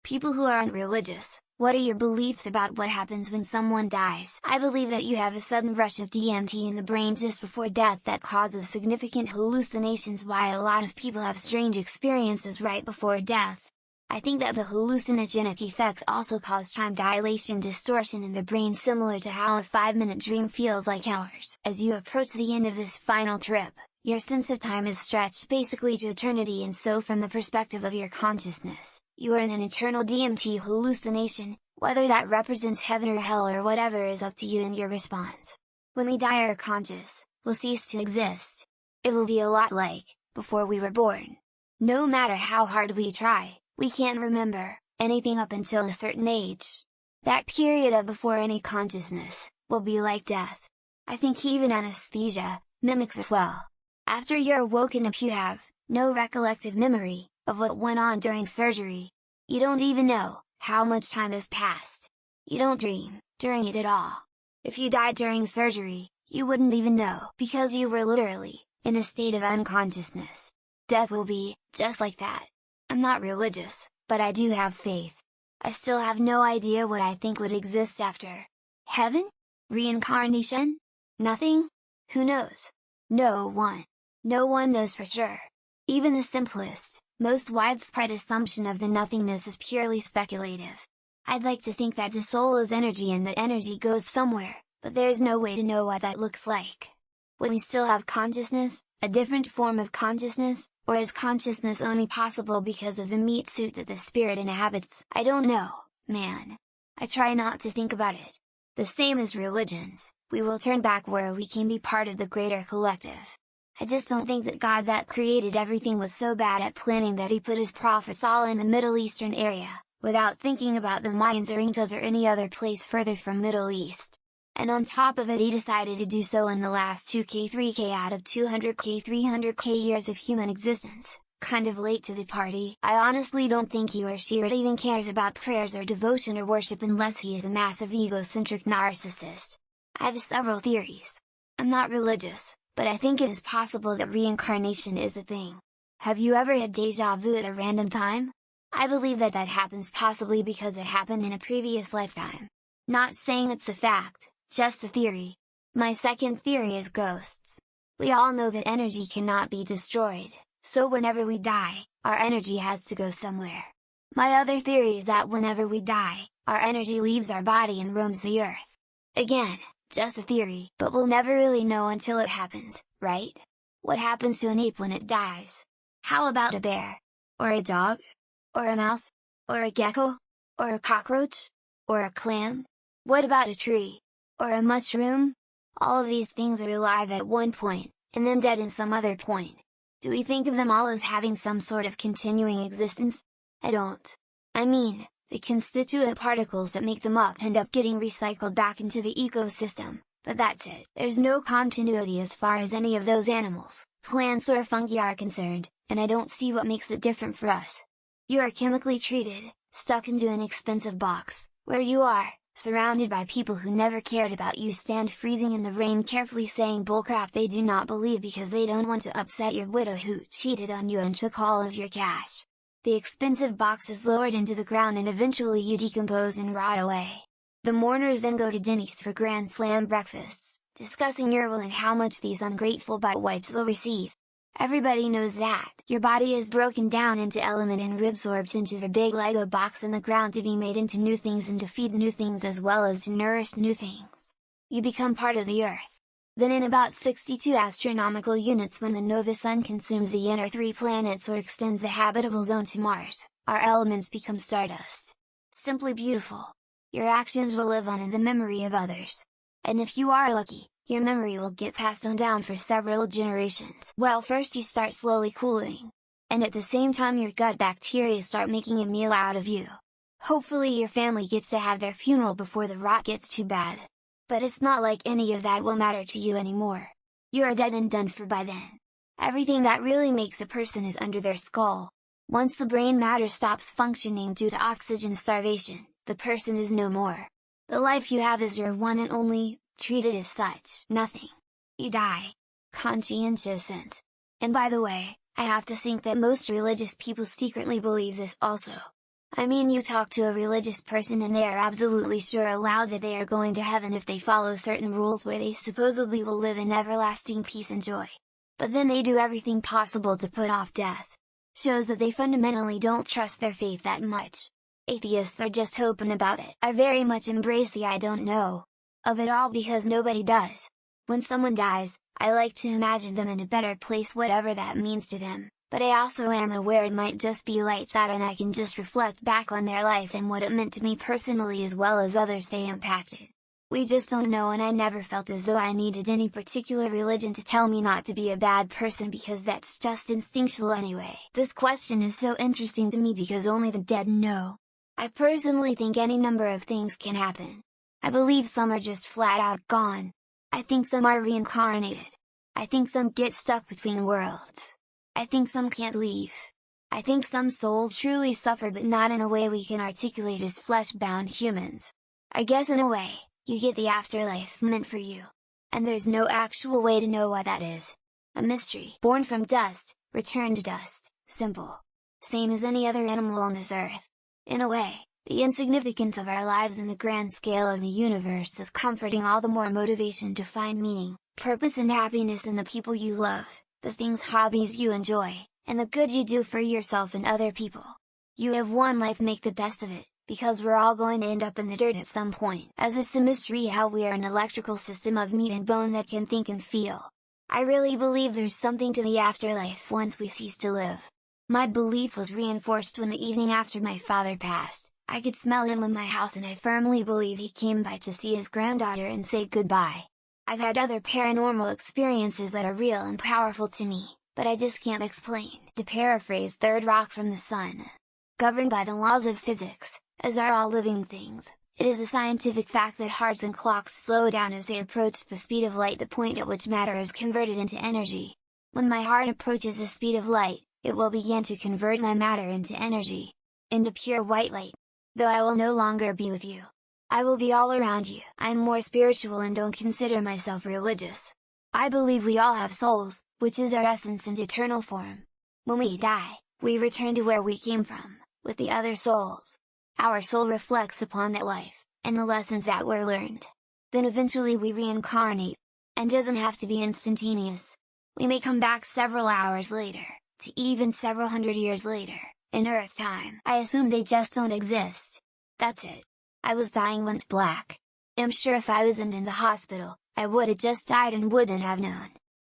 People who aren't religious, what are your beliefs about what happens when someone dies? I believe that you have a sudden rush of DMT in the brain just before death that causes significant hallucinations, while a lot of people have strange experiences right before death. I think that the hallucinogenic effects also cause time dilation distortion in the brain, similar to how a 5-minute dream feels like hours. As you approach the end of this final trip, your sense of time is stretched basically to eternity, and so from the perspective of your consciousness, you are in an eternal DMT hallucination. Whether that represents heaven or hell or whatever is up to you and your response. When we die, our conscious will cease to exist. It will be a lot like before we were born. No matter how hard we try, we can't remember anything up until a certain age. That period of before any consciousness will be like death. I think even anesthesia mimics it well. After you're woken up, you have no recollective memory of what went on during surgery. You don't even know how much time has passed. You don't dream during it at all. If you died during surgery, you wouldn't even know, because you were literally in a state of unconsciousness. Death will be just like that. I'm not religious, but I do have faith. I still have no idea what I think would exist after. Heaven? Reincarnation? Nothing? Who knows? No one knows for sure. Even the simplest, most widespread assumption of the nothingness is purely speculative. I'd like to think that the soul is energy and that energy goes somewhere, but there's no way to know what that looks like. When we still have consciousness, a different form of consciousness, or is consciousness only possible because of the meat suit that the spirit inhabits? I don't know, man. I try not to think about it. The same as religions, we will turn back where we can be part of the greater collective. I just don't think that God that created everything was so bad at planning that he put his prophets all in the Middle Eastern area, without thinking about the Mayans or Incas or any other place further from Middle East. And on top of it, he decided to do so in the last 2k 3k out of 200k 300k years of human existence, kind of late to the party. I honestly don't think he or she even cares about prayers or devotion or worship unless he is a massive egocentric narcissist. I have several theories. I'm not religious, but I think it is possible that reincarnation is a thing. Have you ever had déjà vu at a random time? I believe that happens possibly because it happened in a previous lifetime. Not saying it's a fact, just a theory. My second theory is ghosts. We all know that energy cannot be destroyed, so whenever we die, our energy has to go somewhere. My other theory is that whenever we die, our energy leaves our body and roams the earth. Again, just a theory, but we'll never really know until it happens, right? What happens to an ape when it dies? How about a bear? Or a dog? Or a mouse? Or a gecko? Or a cockroach? Or a clam? What about a tree? Or a mushroom? All of these things are alive at one point, and then dead in some other point. Do we think of them all as having some sort of continuing existence? I don't. I mean, the constituent particles that make them up end up getting recycled back into the ecosystem, but that's it. There's no continuity as far as any of those animals, plants or fungi are concerned, and I don't see what makes it different for us. You are chemically treated, stuck into an expensive box, where you are, surrounded by people who never cared about you, stand freezing in the rain carefully saying bullcrap they do not believe because they don't want to upset your widow who cheated on you and took all of your cash. The expensive box is lowered into the ground and eventually you decompose and rot away. The mourners then go to Denny's for Grand Slam breakfasts, discussing your will and how much these ungrateful butt wipes will receive. Everybody knows that your body is broken down into element and reabsorbed into the big Lego box in the ground to be made into new things and to feed new things as well as to nourish new things. You become part of the Earth. Then in about 62 astronomical units, when the Nova Sun consumes the inner 3 planets or extends the habitable zone to Mars, our elements become stardust. Simply beautiful. Your actions will live on in the memory of others. And if you are lucky, your memory will get passed on down for several generations. Well, first you start slowly cooling. And at the same time your gut bacteria start making a meal out of you. Hopefully your family gets to have their funeral before the rot gets too bad. But it's not like any of that will matter to you anymore. You are dead and done for by then. Everything that really makes a person is under their skull. Once the brain matter stops functioning due to oxygen starvation, the person is no more. The life you have is your one and only, treat it as such. Nothing. You die. Conscientious sense. And by the way, I have to think that most religious people secretly believe this also. I mean, you talk to a religious person and they are absolutely sure aloud that they are going to heaven if they follow certain rules where they supposedly will live in everlasting peace and joy. But then they do everything possible to put off death. Shows that they fundamentally don't trust their faith that much. Atheists are just open about it. I very much embrace the I don't know of it all because nobody does. When someone dies, I like to imagine them in a better place, whatever that means to them. But I also am aware it might just be lights out and I can just reflect back on their life and what it meant to me personally as well as others they impacted. We just don't know, and I never felt as though I needed any particular religion to tell me not to be a bad person because that's just instinctual anyway. This question is so interesting to me because only the dead know. I personally think any number of things can happen. I believe some are just flat out gone. I think some are reincarnated. I think some get stuck between worlds. I think some can't leave. I think some souls truly suffer, but not in a way we can articulate as flesh-bound humans. I guess in a way, you get the afterlife meant for you. And there's no actual way to know what that is. A mystery. Born from dust, return to dust. Simple. Same as any other animal on this earth. In a way, the insignificance of our lives in the grand scale of the universe is comforting, all the more motivation to find meaning, purpose and happiness in the people you love, the things, hobbies you enjoy, and the good you do for yourself and other people. You have one life, make the best of it, because we're all going to end up in the dirt at some point, as it's a mystery how we are an electrical system of meat and bone that can think and feel. I really believe there's something to the afterlife once we cease to live. My belief was reinforced when the evening after my father passed, I could smell him in my house and I firmly believe he came by to see his granddaughter and say goodbye. I've had other paranormal experiences that are real and powerful to me, but I just can't explain. To paraphrase Third Rock from the Sun, governed by the laws of physics, as are all living things, it is a scientific fact that hearts and clocks slow down as they approach the speed of light, the point at which matter is converted into energy. When my heart approaches the speed of light, it will begin to convert my matter into energy, into pure white light. Though I will no longer be with you, I will be all around you. I am more spiritual and don't consider myself religious. I believe we all have souls, which is our essence and eternal form. When we die, we return to where we came from, with the other souls. Our soul reflects upon that life, and the lessons that were learned. Then eventually we reincarnate, and doesn't have to be instantaneous. We may come back several hours later, to even several hundred years later. In Earth time, I assume they just don't exist. That's it. I was dying, went black. I'm sure if I wasn't in the hospital, I would've just died and wouldn't have known.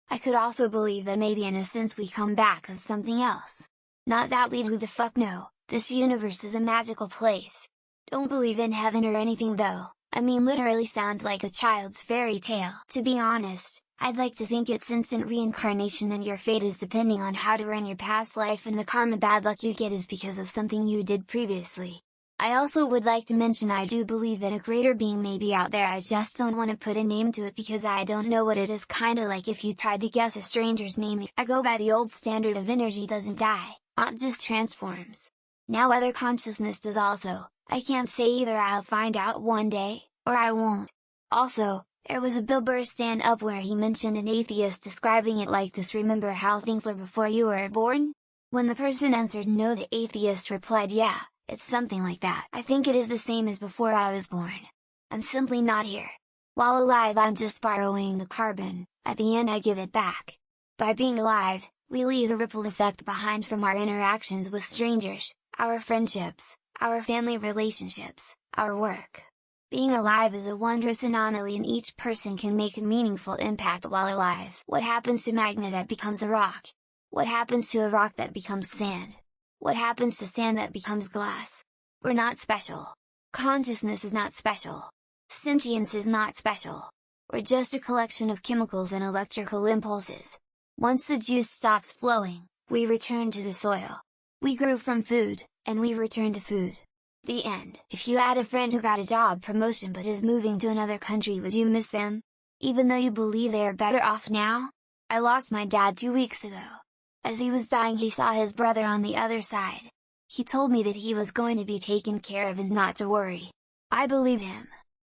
I could also believe that maybe in a sense we come back as something else. Not that we'd who the fuck know, this universe is a magical place. Don't believe in heaven or anything though, I mean literally sounds like a child's fairy tale. To be honest, I'd like to think it's instant reincarnation and your fate is depending on how to run your past life and the karma bad luck you get is because of something you did previously. I also would like to mention I do believe that a greater being may be out there, I just don't want to put a name to it because I don't know what it is, kinda like if you tried to guess a stranger's name. I go by the old standard of energy doesn't die, it just transforms. Now whether consciousness does also, I can't say either. I'll find out one day, or I won't. Also, there was a Bill Burr stand-up where he mentioned an atheist describing it like this: remember how things were before you were born? When the person answered no, the atheist replied, yeah, it's something like that. I think it is the same as before I was born. I'm simply not here. While alive I'm just borrowing the carbon, at the end I give it back. By being alive, we leave a ripple effect behind from our interactions with strangers, our friendships, our family relationships, our work. Being alive is a wondrous anomaly and each person can make a meaningful impact while alive. What happens to magma that becomes a rock? What happens to a rock that becomes sand? What happens to sand that becomes glass? We're not special. Consciousness is not special. Sentience is not special. We're just a collection of chemicals and electrical impulses. Once the juice stops flowing, we return to the soil. We grew from food, and we return to food. The end. If you had a friend who got a job promotion but is moving to another country, would you miss them? Even though you believe they are better off now? I lost my dad 2 weeks ago. As he was dying he saw his brother on the other side. He told me that he was going to be taken care of and not to worry. I believe him.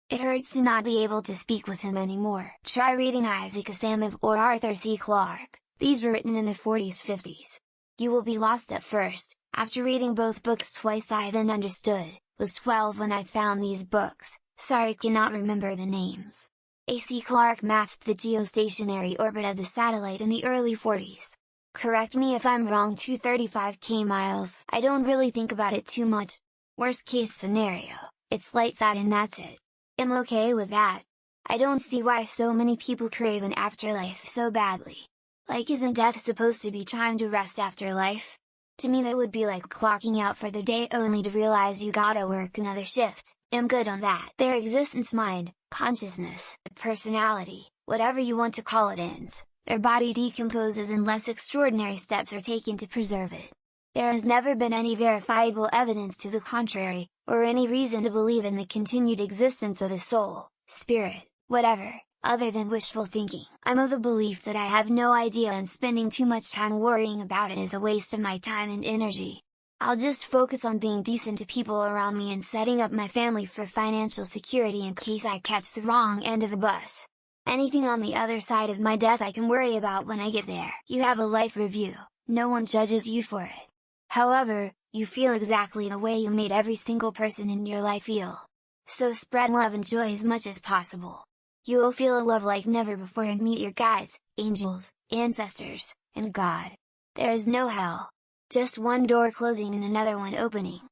It hurts to not be able to speak with him anymore. Try reading Isaac Asimov or Arthur C. Clarke, these were written in the 40s 50s. You will be lost at first, After reading both books twice I then understood, was 12 when I found these books, sorry cannot remember the names. A.C. Clarke mathed the geostationary orbit of the satellite in the early 40s. Correct me if I'm wrong, 235 km. I don't really think about it too much. Worst case scenario, it's lights out and that's it. I'm okay with that. I don't see why so many people crave an afterlife so badly. Like, isn't death supposed to be time to rest after life? To me that would be like clocking out for the day only to realize you gotta work another shift. I'm good on that. Their existence, mind, consciousness, personality, whatever you want to call it, ends. Their body decomposes unless extraordinary steps are taken to preserve it. There has never been any verifiable evidence to the contrary, or any reason to believe in the continued existence of a soul, spirit, whatever, other than wishful thinking. I'm of the belief that I have no idea, and spending too much time worrying about it is a waste of my time and energy. I'll just focus on being decent to people around me and setting up my family for financial security in case I catch the wrong end of a bus. Anything on the other side of my death I can worry about when I get there. You have a life review, no one judges you for it. However, you feel exactly the way you made every single person in your life feel. So spread love and joy as much as possible. You will feel a love like never before and meet your guides, angels, ancestors, and God. There is no hell. Just one door closing and another one opening.